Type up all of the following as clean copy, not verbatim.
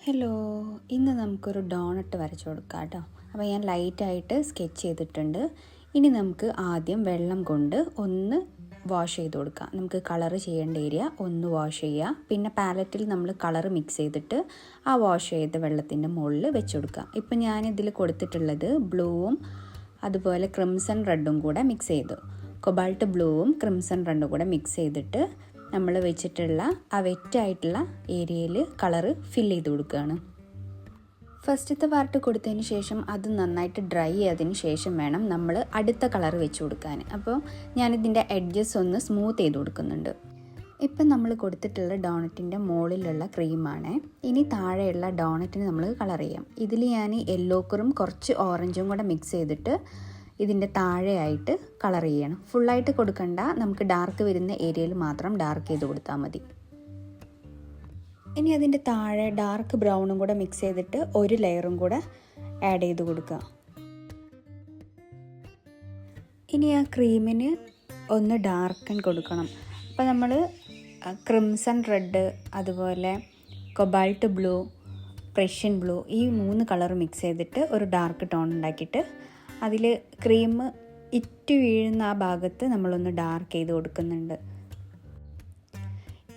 Hello, ഇന്ന് നമുക്കൊരു doughnut വരച്ചു കൊടുക്കാം കേട്ടോ. അപ്പോൾ ഞാൻ ലൈറ്റായിട്ട് സ്കെച്ച് ചെയ്തിട്ടുണ്ട്. ഇനി നമുക്ക് ആദ്യം വെള്ളം കൊണ്ട് ഒന്ന് വാഷ് ചെയ്ത് കൊടുക്കാം. നമുക്ക് കളർ ചെയ്യേണ്ട ഏരിയ ഒന്ന് വാഷ് ചെയ്യുക. പിന്നെ പാലറ്റിൽ നമ്മൾ കളർ മിക്സ് ചെയ്തിട്ട് ആ വാഷ് ചെയ്ത വെള്ളത്തിൻ്റെ മുകളിൽ വെച്ച് കൊടുക്കുക. ഇപ്പം ഞാനിതിൽ കൊടുത്തിട്ടുള്ളത് ബ്ലൂവും അതുപോലെ ക്രിംസൺ റെഡും കൂടെ മിക്സ് ചെയ്തു. കൊബാൾട്ട് ബ്ലൂവും ക്രിംസൺ റെഡും കൂടെ മിക്സ് ചെയ്തിട്ട് നമ്മൾ വെച്ചിട്ടുള്ള ആ വെറ്റായിട്ടുള്ള ഏരിയയിൽ കളറ് ഫില്ല് ചെയ്ത് കൊടുക്കുകയാണ്. ഫസ്റ്റത്തെ പാർട്ട് കൊടുത്തതിന് ശേഷം അത് നന്നായിട്ട് ഡ്രൈ ചെയ്തതിന് ശേഷം വേണം നമ്മൾ അടുത്ത കളർ വെച്ച് കൊടുക്കാൻ. അപ്പോൾ ഞാനിതിൻ്റെ എഡ്ജസ് ഒന്ന് സ്മൂത്ത് ചെയ്ത് കൊടുക്കുന്നുണ്ട്. ഇപ്പം നമ്മൾ കൊടുത്തിട്ടുള്ള ഡോണറ്റിൻ്റെ മുകളിലുള്ള ക്രീമാണ്. ഇനി താഴെയുള്ള ഡോണറ്റിന് നമ്മൾ കളർ ചെയ്യാം. ഇതിൽ ഞാൻ യെല്ലോക്കറും കുറച്ച് ഓറഞ്ചും കൂടെ മിക്സ് ചെയ്തിട്ട് ഇതിൻ്റെ താഴെയായിട്ട് കളർ ചെയ്യണം. ഫുള്ളായിട്ട് കൊടുക്കണ്ട, നമുക്ക് ഡാർക്ക് വരുന്ന ഏരിയയിൽ മാത്രം ഡാർക്ക് ചെയ്ത് കൊടുത്താൽ മതി. ഇനി അതിൻ്റെ താഴെ ഡാർക്ക് ബ്രൗണും കൂടെ മിക്സ് ചെയ്തിട്ട് ഒരു ലെയറും കൂടെ ആഡ് ചെയ്ത് കൊടുക്കുക. ഇനി ആ ക്രീമിന് ഒന്ന് ഡാർക്കൻ കൊടുക്കണം. അപ്പോൾ നമ്മൾ ക്രിംസൺ റെഡ് അതുപോലെ കൊബാൾട്ട് ബ്ലൂ, പ്രഷ്യൻ ബ്ലൂ ഈ 3 കളർ മിക്സ് ചെയ്തിട്ട് ഒരു ഡാർക്ക് ടോൺ ഉണ്ടാക്കിയിട്ട് അതിൽ ക്രീം ഇറ്റ് വീഴുന്ന ആ ഭാഗത്ത് നമ്മളൊന്ന് ഡാർക്ക് ചെയ്ത് കൊടുക്കുന്നുണ്ട്.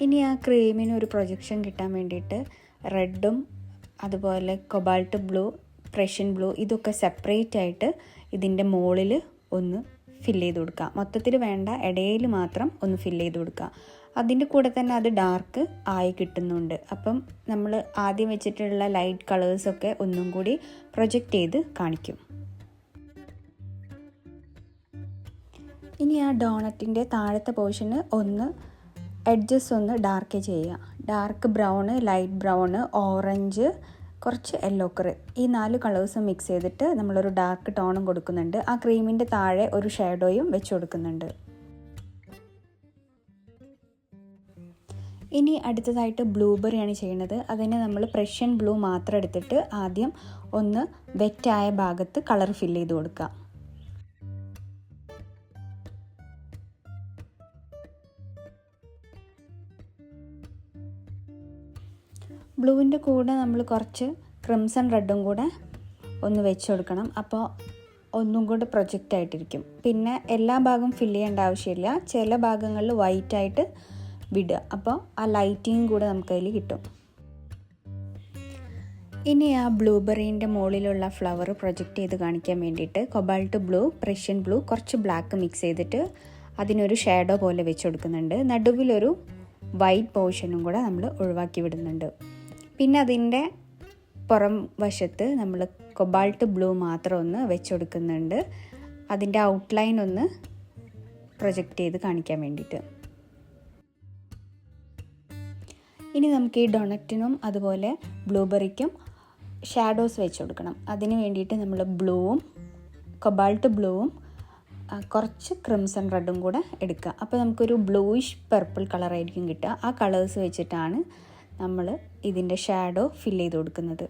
ഇനി ആ ക്രീമിന് ഒരു പ്രൊജക്ഷൻ കിട്ടാൻ വേണ്ടിയിട്ട് റെഡും അതുപോലെ കൊബാൾട്ട് ബ്ലൂ, പ്രഷ്യൻ ബ്ലൂ ഇതൊക്കെ സെപ്പറേറ്റ് ആയിട്ട് ഇതിൻ്റെ മുകളിൽ ഒന്ന് ഫില്ല് ചെയ്ത് കൊടുക്കുക. മൊത്തത്തിൽ വേണ്ട, ഇടയിൽ മാത്രം ഒന്ന് ഫില്ല് ചെയ്ത് കൊടുക്കുക. അതിൻ്റെ കൂടെ തന്നെ അത് ഡാർക്ക് ആയി കിട്ടുന്നുണ്ട്. അപ്പം നമ്മൾ ആദ്യം വെച്ചിട്ടുള്ള ലൈറ്റ് കളേഴ്സൊക്കെ ഒന്നും കൂടി പ്രൊജക്റ്റ് ചെയ്ത് കാണിക്കും. ഇനി ആ ഡോണറ്റിൻ്റെ താഴത്തെ പോർഷന് ഒന്ന് എഡ്ജസ് ഒന്ന് ഡാർക്ക് ചെയ്യുക. Dark brown, light brown, orange, കുറച്ച് യെല്ലോക്കർ ഈ 4 കളേഴ്സും മിക്സ് ചെയ്തിട്ട് നമ്മളൊരു ഡാർക്ക് ടോണും കൊടുക്കുന്നുണ്ട്. ആ ക്രീമിൻ്റെ താഴെ ഒരു ഷാഡോയും വെച്ച് കൊടുക്കുന്നുണ്ട്. ഇനി അടുത്തതായിട്ട് ബ്ലൂബെറിയാണ് ചെയ്യുന്നത്. അതിന് നമ്മൾ പ്രഷ്യൻ ബ്ലൂ മാത്രം എടുത്തിട്ട് ആദ്യം ഒന്ന് വെറ്റായ ഭാഗത്ത് കളർ ഫില്ല് ചെയ്ത് കൊടുക്കുക. ബ്ലൂവിൻ്റെ കൂടെ നമ്മൾ കുറച്ച് ക്രിംസൺ റെഡും കൂടെ ഒന്ന് വെച്ച് കൊടുക്കണം. അപ്പോൾ ഒന്നും കൂടെ പ്രൊജക്റ്റ് ആയിട്ടിരിക്കും. പിന്നെ എല്ലാ ഭാഗവും ഫില്ല് ചെയ്യേണ്ട ആവശ്യമില്ല, ചില ഭാഗങ്ങളിൽ വൈറ്റായിട്ട് വിടുക. അപ്പോൾ ആ ലൈറ്റിങ് കൂടെ നമുക്കതിൽ കിട്ടും. ഇനി ആ ബ്ലൂബെറീൻ്റെ മുകളിലുള്ള ഫ്ലവർ പ്രൊജക്റ്റ് ചെയ്ത് കാണിക്കാൻ വേണ്ടിയിട്ട് കൊബാൾട്ട് ബ്ലൂ, പ്രഷ്യൻ ബ്ലൂ, കുറച്ച് ബ്ലാക്ക് മിക്സ് ചെയ്തിട്ട് അതിനൊരു ഷാഡോ പോലെ വെച്ച് കൊടുക്കുന്നുണ്ട്. നടുവിലൊരു വൈറ്റ് പോർഷനും കൂടെ നമ്മൾ ഒഴിവാക്കി വിടുന്നുണ്ട്. പിന്നെ അതിൻ്റെ പുറം വശത്ത് നമ്മൾ കൊബാൾട്ട് ബ്ലൂ മാത്രം ഒന്ന് വെച്ച് കൊടുക്കുന്നുണ്ട്, അതിൻ്റെ ഔട്ട്ലൈൻ ഒന്ന് പ്രൊജക്റ്റ് ചെയ്ത് കാണിക്കാൻ വേണ്ടിയിട്ട്. ഇനി നമുക്ക് ഈ ഡൊണറ്റിനും അതുപോലെ ബ്ലൂബെറിക്കും ഷാഡോസ് വെച്ച് കൊടുക്കണം. അതിന് വേണ്ടിയിട്ട് നമ്മൾ ബ്ലൂവും കൊബാൾട്ട് ബ്ലൂവും കുറച്ച് ക്രിംസൺ റെഡും കൂടെ എടുക്കുക. അപ്പോൾ നമുക്കൊരു ബ്ലൂയിഷ് പർപ്പിൾ കളറായിരിക്കും കിട്ടുക. ആ കളേഴ്സ് വെച്ചിട്ടാണ് നമ്മൾ ഇതിൻ്റെ ഷാഡോ ഫില്ല് ചെയ്ത് കൊടുക്കുന്നത്.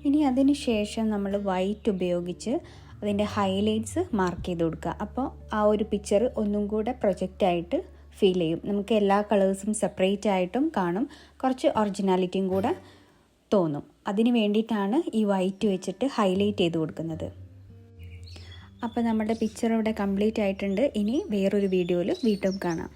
ഇനി അതിന് ശേഷം നമ്മൾ വൈറ്റ് ഉപയോഗിച്ച് അതിൻ്റെ ഹൈലൈറ്റ്സ് മാർക്ക് ചെയ്ത് കൊടുക്കുക. അപ്പോൾ ആ ഒരു പിക്ചർ ഒന്നും കൂടെ പ്രൊജക്റ്റ് ആയിട്ട് ഫീൽ ചെയ്യും. നമുക്ക് എല്ലാ കളേഴ്സും സെപ്പറേറ്റ് ആയിട്ടും കാണും, കുറച്ച് ഒറിജിനാലിറ്റിയും കൂടെ തോന്നും. അതിന് വേണ്ടിയിട്ടാണ് ഈ വൈറ്റ് വെച്ചിട്ട് ഹൈലൈറ്റ് ചെയ്ത് കൊടുക്കുന്നത്. അപ്പോൾ നമ്മുടെ പിക്ചർ ഇവിടെ കംപ്ലീറ്റ് ആയിട്ടുണ്ട്. ഇനി വേറൊരു വീഡിയോയിൽ വീണ്ടും കാണാം.